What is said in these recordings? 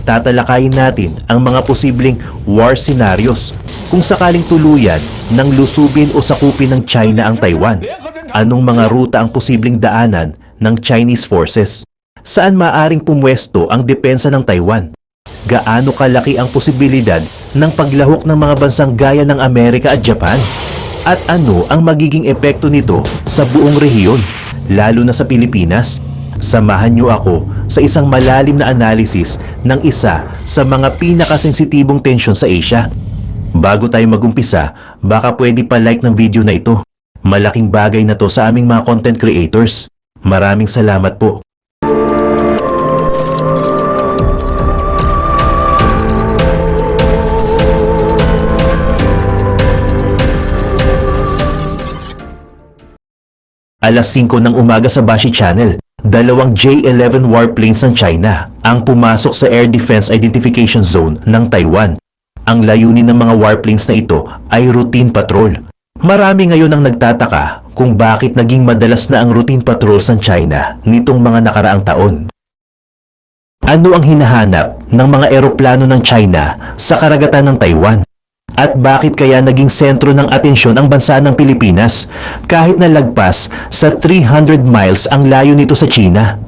tatalakayin natin ang mga posibleng war scenarios kung sakaling tuluyan ng lusubin o sakupin ng China ang Taiwan. Anong mga ruta ang posibleng daanan ng Chinese forces? Saan maaring pumwesto ang depensa ng Taiwan? Gaano kalaki ang posibilidad ng paglahok ng mga bansang gaya ng Amerika at Japan? At ano ang magiging epekto nito sa buong rehiyon, lalo na sa Pilipinas? Samahan niyo ako sa isang malalim na analysis ng isa sa mga pinakasensitibong tensyon sa Asia. Bago tayo magumpisa, baka pwede pa like ng video na ito. Malaking bagay na to sa aming mga content creators. Maraming salamat po. Alas 5 ng umaga sa Bashi Channel, dalawang J-11 warplanes ng China ang pumasok sa Air Defense Identification Zone ng Taiwan. Ang layunin ng mga warplanes na ito ay routine patrol. Marami ngayon ang nagtataka kung bakit naging madalas na ang routine patrols ng China nitong mga nakaraang taon. Ano ang hinahanap ng mga eroplano ng China sa karagatan ng Taiwan? At bakit kaya naging sentro ng atensyon ang bansa ng Pilipinas kahit na lagpas sa 300 miles ang layo nito sa China?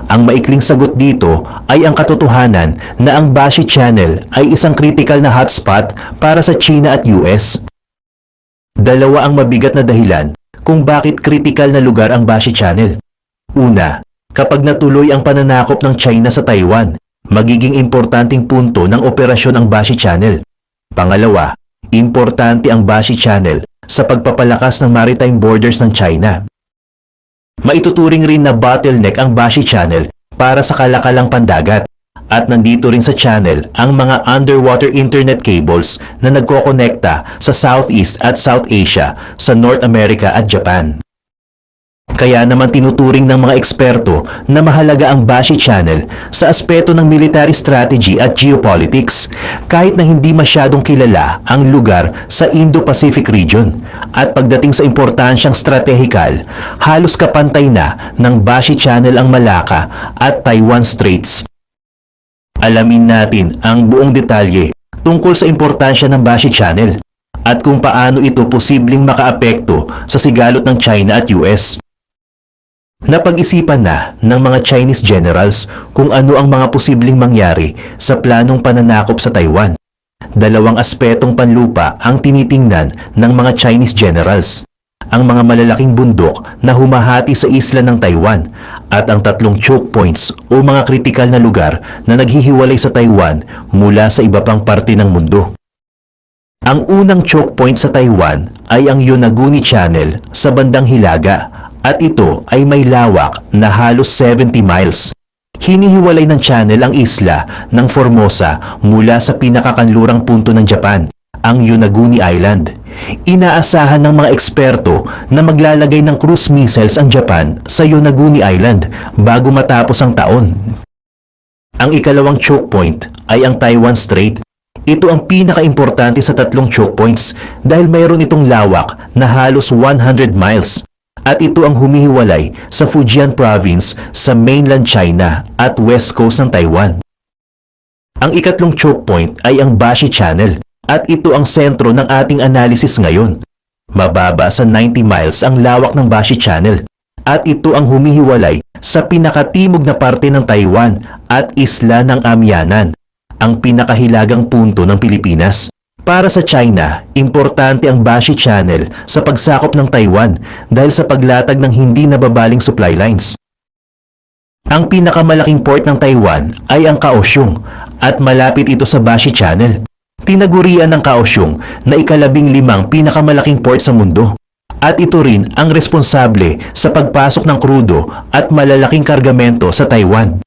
Ang maikling sagot dito ay ang katotohanan na ang Bashi Channel ay isang critical na hotspot para sa China at US. Dalawa ang mabigat na dahilan kung bakit critical na lugar ang Bashi Channel. Una, kapag natuloy ang pananakop ng China sa Taiwan, magiging importanteng punto ng operasyon ang Bashi Channel. Pangalawa, importante ang Bashi Channel sa pagpapalakas ng maritime borders ng China. Maituturing rin na bottleneck ang Bashi Channel para sa kalakalang pandagat at nandito rin sa channel ang mga underwater internet cables na nagkokonekta sa Southeast at South Asia sa North America at Japan. Kaya naman tinuturing ng mga eksperto na mahalaga ang Bashi Channel sa aspeto ng military strategy at geopolitics kahit na hindi masyadong kilala ang lugar sa Indo-Pacific region. At pagdating sa importansyang stratehikal, halos kapantay na ng Bashi Channel ang Malacca at Taiwan Straits. Alamin natin ang buong detalye tungkol sa importansya ng Bashi Channel at kung paano ito posibleng makaapekto sa sigalot ng China at US. Napag-isipan na ng mga Chinese generals kung ano ang mga posibleng mangyari sa planong pananakop sa Taiwan. Dalawang aspetong panlupa ang tinitingnan ng mga Chinese generals. Ang mga malalaking bundok na humahati sa isla ng Taiwan at ang tatlong choke points o mga kritikal na lugar na naghihiwalay sa Taiwan mula sa iba pang parte ng mundo. Ang unang choke point sa Taiwan ay ang Yonaguni Channel sa bandang hilaga. At ito ay may lawak na halos 70 miles. Hinihiwalay ng channel ang isla ng Formosa mula sa pinakakanlurang punto ng Japan, ang Yonaguni Island. Inaasahan ng mga eksperto na maglalagay ng cruise missiles ang Japan sa Yonaguni Island bago matapos ang taon. Ang ikalawang choke point ay ang Taiwan Strait. Ito ang pinakaimportante sa tatlong choke points dahil mayroon itong lawak na halos 100 miles. At ito ang humihiwalay sa Fujian Province sa mainland China at west coast ng Taiwan. Ang ikatlong choke point ay ang Bashi Channel at ito ang sentro ng ating analysis ngayon. Mababa sa 90 miles ang lawak ng Bashi Channel at ito ang humihiwalay sa pinakatimog na parte ng Taiwan at isla ng Amianan, ang pinakahilagang punto ng Pilipinas. Para sa China, importante ang Bashi Channel sa pagsakop ng Taiwan dahil sa paglatag ng hindi nababaling supply lines. Ang pinakamalaking port ng Taiwan ay ang Kaohsiung at malapit ito sa Bashi Channel. Tinagurian ng Kaohsiung na ika-15 pinakamalaking port sa mundo. At ito rin ang responsable sa pagpasok ng krudo at malalaking kargamento sa Taiwan.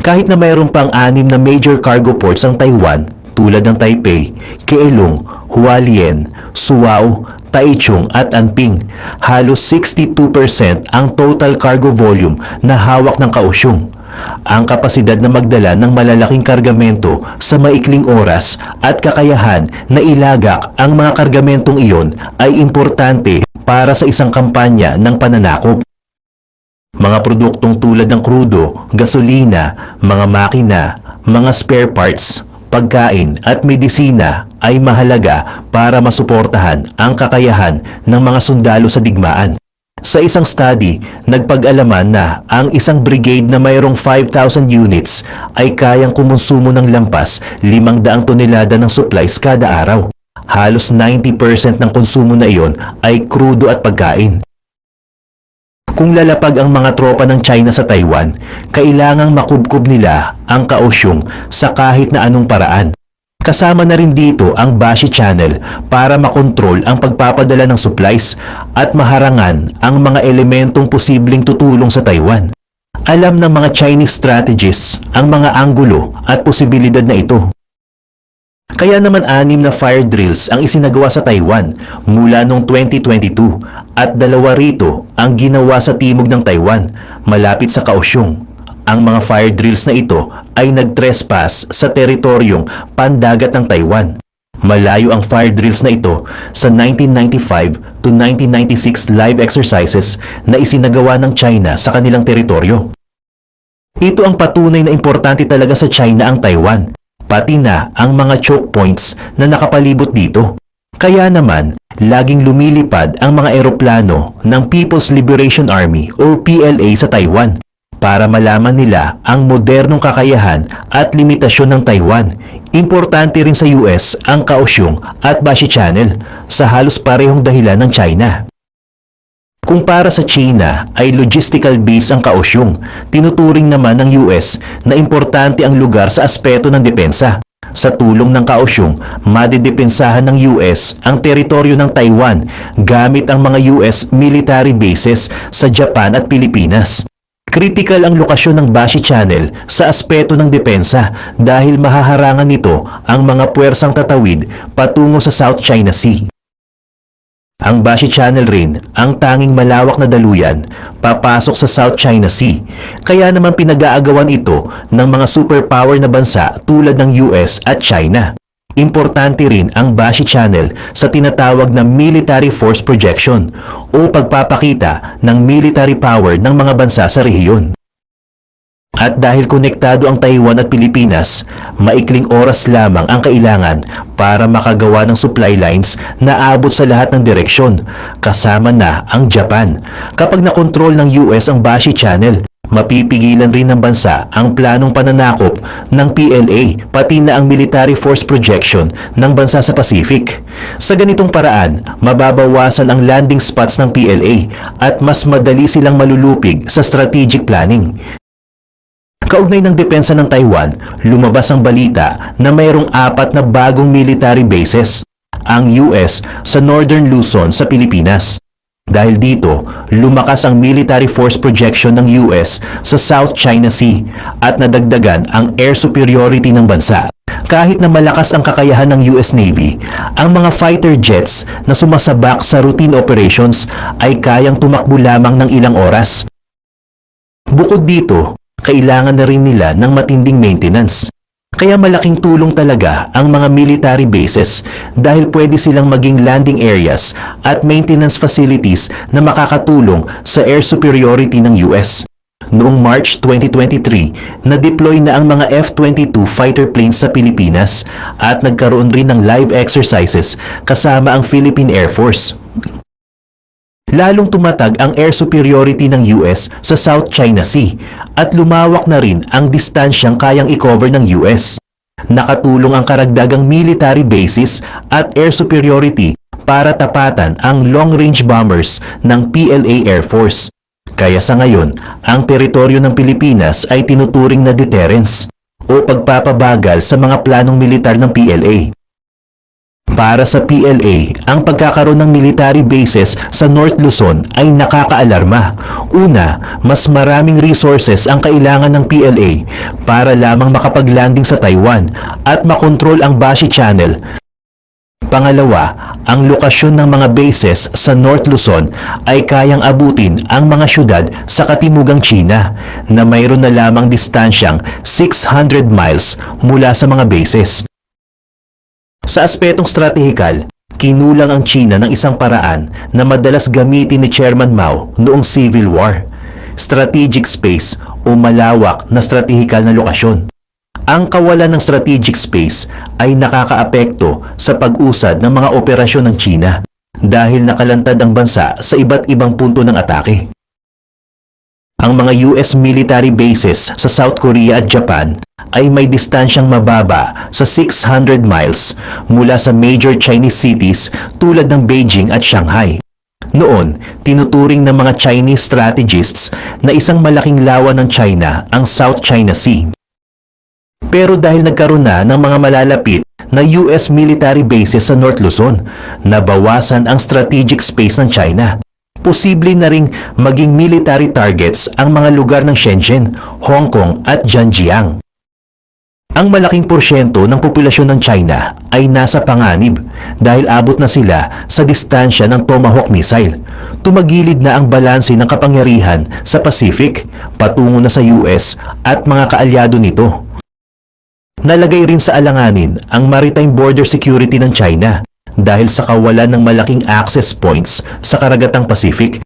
Kahit na mayroon pang 6 na major cargo ports ang Taiwan, tulad ng Taipei, Keelung, Hualien, Suwao, Taichung at Anping, halos 62% ang total cargo volume na hawak ng Kaohsiung. Ang kapasidad na magdala ng malalaking kargamento sa maikling oras at kakayahan na ilagak ang mga kargamentong iyon ay importante para sa isang kampanya ng pananakop. Mga produktong tulad ng krudo, gasolina, mga makina, mga spare parts, pagkain at medisina ay mahalaga para masuportahan ang kakayahan ng mga sundalo sa digmaan. Sa isang study, nagpag-alaman na ang isang brigade na mayroong 5,000 units ay kayang kumonsumo ng lampas 500 tonelada ng supplies kada araw. Halos 90% ng konsumo na iyon ay krudo at pagkain. Kung lalapag ang mga tropa ng China sa Taiwan, kailangang makubkob nila ang Kaohsiung sa kahit na anong paraan. Kasama na rin dito ang Bashi Channel para makontrol ang pagpapadala ng supplies at maharangan ang mga elementong posibleng tutulong sa Taiwan. Alam ng mga Chinese strategists ang mga anggulo at posibilidad na ito. Kaya naman 6 na fire drills ang isinagawa sa Taiwan mula noong 2022 at 2 rito ang ginawa sa timog ng Taiwan, malapit sa Kaohsiung. Ang mga fire drills na ito ay nag-trespass sa teritoryong pandagat ng Taiwan. Malayo ang fire drills na ito sa 1995 to 1996 live exercises na isinagawa ng China sa kanilang teritoryo. Ito ang patunay na importante talaga sa China ang Taiwan, pati na ang mga choke points na nakapalibot dito. Kaya naman, laging lumilipad ang mga eroplano ng People's Liberation Army o PLA sa Taiwan para malaman nila ang modernong kakayahan at limitasyon ng Taiwan. Importante rin sa US ang Kaohsiung at Bashi Channel sa halos parehong dahilan ng China. Kung para sa China ay logistical base ang Kaohsiung, tinuturing naman ng US na importante ang lugar sa aspeto ng depensa. Sa tulong ng Kaohsiung, madidepensahan ng US ang teritoryo ng Taiwan gamit ang mga US military bases sa Japan at Pilipinas. Critical ang lokasyon ng Bashi Channel sa aspeto ng depensa dahil mahaharangan nito ang mga puwersang tatawid patungo sa South China Sea. Ang Bashi Channel rin ang tanging malawak na daluyan papasok sa South China Sea, kaya naman pinag-aagawan ito ng mga superpower na bansa tulad ng US at China. Importante rin ang Bashi Channel sa tinatawag na military force projection o pagpapakita ng military power ng mga bansa sa rehiyon. At dahil konektado ang Taiwan at Pilipinas, maikling oras lamang ang kailangan para makagawa ng supply lines na abot sa lahat ng direksyon, kasama na ang Japan. Kapag nakontrol ng US ang Bashi Channel, mapipigilan rin ng bansa ang planong pananakop ng PLA, pati na ang military force projection ng bansa sa Pacific. Sa ganitong paraan, mababawasan ang landing spots ng PLA at mas madali silang malulupig sa strategic planning. Kaugnay ng depensa ng Taiwan, lumabas ang balita na mayroong 4 na bagong military bases, ang US sa Northern Luzon sa Pilipinas. Dahil dito, lumakas ang military force projection ng US sa South China Sea at nadagdagan ang air superiority ng bansa. Kahit na malakas ang kakayahan ng US Navy, ang mga fighter jets na sumasabak sa routine operations ay kayang tumakbo lamang ng ilang oras. Bukod dito, kailangan na rin nila ng matinding maintenance. Kaya malaking tulong talaga ang mga military bases dahil pwede silang maging landing areas at maintenance facilities na makakatulong sa air superiority ng US. Noong March 2023, na-deploy na ang mga F-22 fighter planes sa Pilipinas at nagkaroon rin ng live exercises kasama ang Philippine Air Force. Lalong tumatag ang air superiority ng US sa South China Sea at lumawak na rin ang distansyang kayang i-cover ng US. Nakatulong ang karagdagang military bases at air superiority para tapatan ang long-range bombers ng PLA Air Force. Kaya sa ngayon, ang teritoryo ng Pilipinas ay tinuturing na deterrence o pagpapabagal sa mga planong militar ng PLA. Para sa PLA, ang pagkakaroon ng military bases sa North Luzon ay nakakaalarma. Una, mas maraming resources ang kailangan ng PLA para lamang makapag-landing sa Taiwan at makontrol ang Bashi Channel. Pangalawa, ang lokasyon ng mga bases sa North Luzon ay kayang abutin ang mga syudad sa katimugang China na mayroon na lamang distansyang 600 miles mula sa mga bases. Sa aspetong stratehikal, kinulang ang China ng isang paraan na madalas gamitin ni Chairman Mao noong Civil War, strategic space o malawak na stratehikal na lokasyon. Ang kawalan ng strategic space ay nakakaapekto sa pag-usad ng mga operasyon ng China dahil nakalantad ang bansa sa iba't ibang punto ng atake. Ang mga US military bases sa South Korea at Japan ay may distansyang mababa sa 600 miles mula sa major Chinese cities tulad ng Beijing at Shanghai. Noon, tinuturing ng mga Chinese strategists na isang malaking lawa ng China ang South China Sea. Pero dahil nagkaroon na ng mga malalapit na US military bases sa North Luzon, nabawasan ang strategic space ng China. Posible na ring maging military targets ang mga lugar ng Shenzhen, Hong Kong at Zhejiang. Ang malaking porsyento ng populasyon ng China ay nasa panganib dahil abot na sila sa distansya ng Tomahawk missile. Tumagilid na ang balanse ng kapangyarihan sa Pacific patungo na sa US at mga kaalyado nito. Nalagay rin sa alanganin ang maritime border security ng China dahil sa kawalan ng malaking access points sa karagatang Pacific.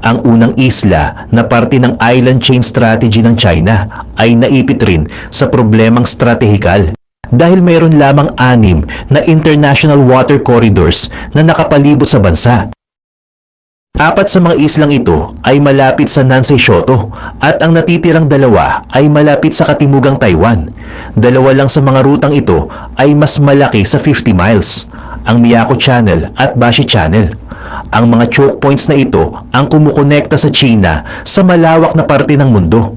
Ang unang isla na parte ng island chain strategy ng China ay naipit rin sa problemang stratehikal dahil mayroon lamang 6 na international water corridors na nakapalibot sa bansa. 4 sa mga islang ito ay malapit sa Nansei Shoto at ang natitirang 2 ay malapit sa katimugang Taiwan. 2 lang sa mga rutang ito ay mas malaki sa 50 miles, ang Miyako Channel at Bashi Channel. Ang mga choke points na ito ang kumukonekta sa China sa malawak na parte ng mundo.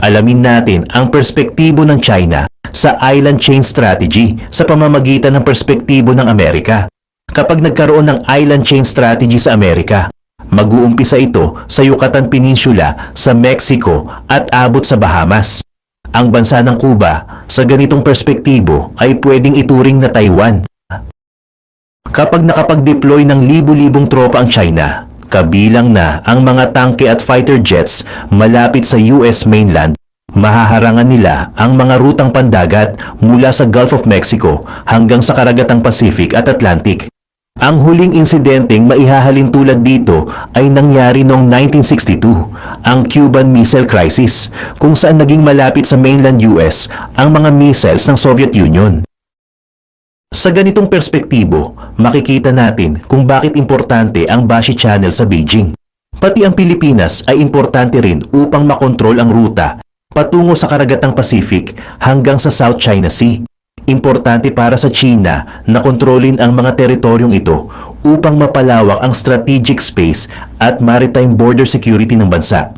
Alamin natin ang perspektibo ng China sa island chain strategy sa pamamagitan ng perspektibo ng Amerika. Kapag nagkaroon ng island chain strategy sa Amerika, mag-uumpisa ito sa Yucatan Peninsula sa Mexico at abot sa Bahamas. Ang bansa ng Cuba sa ganitong perspektibo ay pwedeng ituring na Taiwan. Kapag nakapag-deploy ng libu-libong tropa ang China, kabilang na ang mga tangke at fighter jets malapit sa US mainland, mahaharangan nila ang mga rutang pandagat mula sa Gulf of Mexico hanggang sa karagatang Pacific at Atlantic. Ang huling insidenteng maihahalin tulad dito ay nangyari noong 1962, ang Cuban Missile Crisis, kung saan naging malapit sa mainland US ang mga missiles ng Soviet Union. Sa ganitong perspektibo, makikita natin kung bakit importante ang Bashi Channel sa Beijing. Pati ang Pilipinas ay importante rin upang makontrol ang ruta patungo sa karagatang Pacific hanggang sa South China Sea. Importante para sa China na kontrolin ang mga teritoryong ito upang mapalawak ang strategic space at maritime border security ng bansa.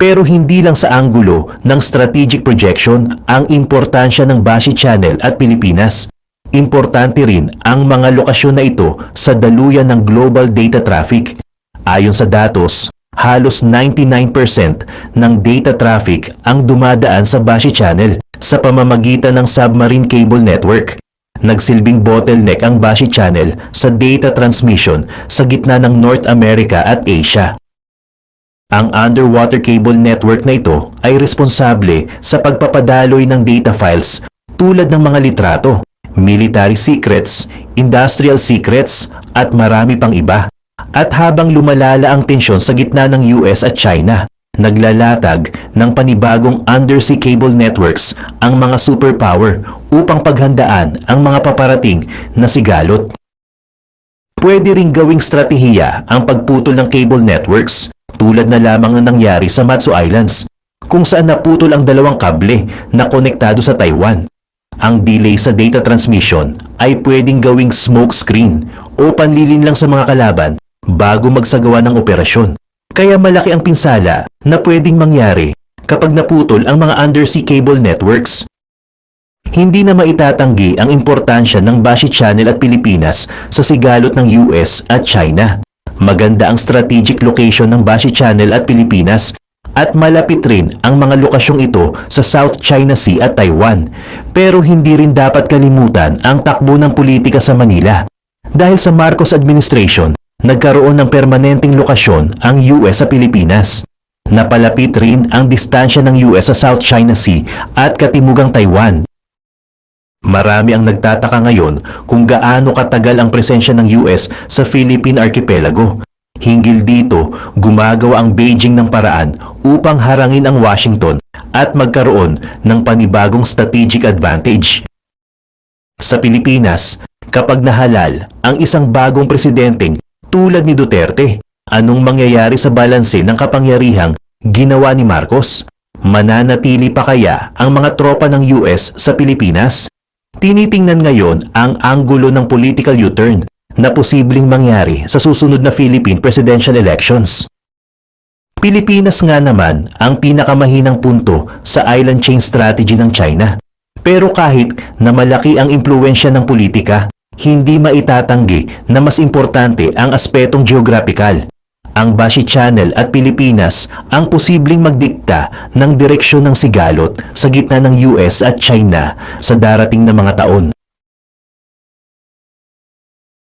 Pero hindi lang sa anggulo ng strategic projection ang importansya ng Bashi Channel at Pilipinas. Importante rin ang mga lokasyon na ito sa daluyan ng global data traffic. Ayon sa datos, halos 99% ng data traffic ang dumadaan sa Bashi Channel sa pamamagitan ng submarine cable network. Nagsilbing bottleneck ang Bashi Channel sa data transmission sa gitna ng North America at Asia. Ang underwater cable network na ito ay responsable sa pagpapadaloy ng data files tulad ng mga litrato, military secrets, industrial secrets at marami pang iba. At habang lumalala ang tensyon sa gitna ng US at China, naglalatag ng panibagong undersea cable networks ang mga superpower upang paghandaan ang mga paparating na sigalot. Pwede ring gawing stratehiya ang pagputol ng cable networks tulad na lamang ng nangyari sa Matsu Islands kung saan naputol ang 2 kable na konektado sa Taiwan. Ang delay sa data transmission ay pwedeng gawing smoke screen o panlilin lang sa mga kalaban bago magsagawa ng operasyon. Kaya malaki ang pinsala na pwedeng mangyari kapag naputol ang mga undersea cable networks. Hindi na maitatanggi ang importansya ng Bashi Channel at Pilipinas sa sigalot ng US at China. Maganda ang strategic location ng Bashi Channel at Pilipinas at malapit rin ang mga lokasyong ito sa South China Sea at Taiwan. Pero hindi rin dapat kalimutan ang takbo ng politika sa Manila. Dahil sa Marcos administration, nagkaroon ng permanenteng lokasyon ang US sa Pilipinas. Napalapit rin ang distansya ng US sa South China Sea at katimugang Taiwan. Marami ang nagtataka ngayon kung gaano katagal ang presensya ng US sa Philippine Archipelago. Hinggil dito, gumagawa ang Beijing ng paraan upang harangin ang Washington at magkaroon ng panibagong strategic advantage. Sa Pilipinas, kapag nahalal ang isang bagong presidenteng tulad ni Duterte, anong mangyayari sa balanse ng kapangyarihang ginawa ni Marcos? Mananatili pa kaya ang mga tropa ng US sa Pilipinas? Tinitingnan ngayon ang anggulo ng political U-turn na posibleng mangyari sa susunod na Philippine presidential elections. Pilipinas nga naman ang pinakamahinang punto sa island chain strategy ng China. Pero kahit na malaki ang impluensya ng politika, hindi maitatanggi na mas importante ang aspetong geographical. Ang Bashi Channel at Pilipinas ang posibleng magdikta ng direksyon ng sigalot sa gitna ng US at China sa darating na mga taon.